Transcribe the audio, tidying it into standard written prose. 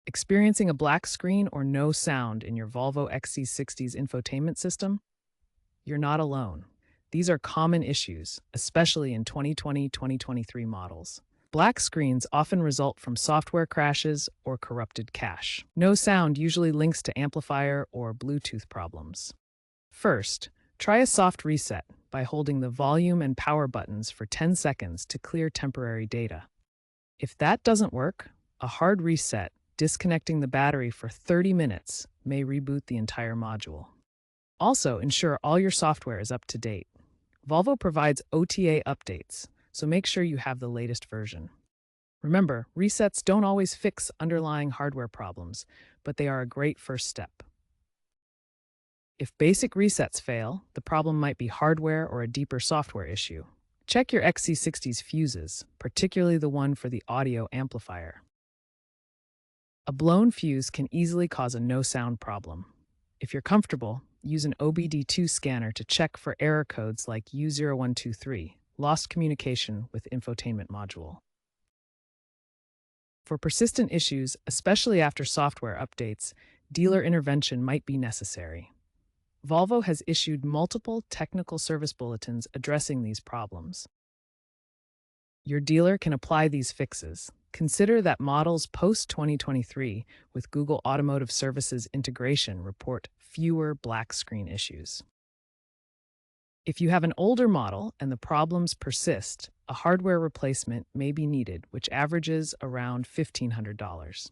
Experiencing a black screen or no sound in your Volvo XC60's infotainment system? You're not alone. These are common issues, especially in 2020-2023 models. Black screens often result from software crashes or corrupted cache. No sound usually links to amplifier or Bluetooth problems. First, try a soft reset by holding the volume and power buttons for 10 seconds to clear temporary data. If that doesn't work, a hard reset, disconnecting the battery for 30 minutes, may reboot the entire module. Also, ensure all your software is up to date. Volvo provides OTA updates, so make sure you have the latest version. Remember, resets don't always fix underlying hardware problems, but they are a great first step. If basic resets fail, the problem might be hardware or a deeper software issue. Check your XC60's fuses, particularly the one for the audio amplifier. A blown fuse can easily cause a no-sound problem. If you're comfortable, use an OBD2 scanner to check for error codes like U0123, lost communication with infotainment module. For persistent issues, especially after software updates, dealer intervention might be necessary. Volvo has issued multiple technical service bulletins addressing these problems. Your dealer can apply these fixes. Consider that models post-2023 with Google Automotive Services integration report fewer black screen issues. If you have an older model and the problems persist, a hardware replacement may be needed, which averages around $1,500.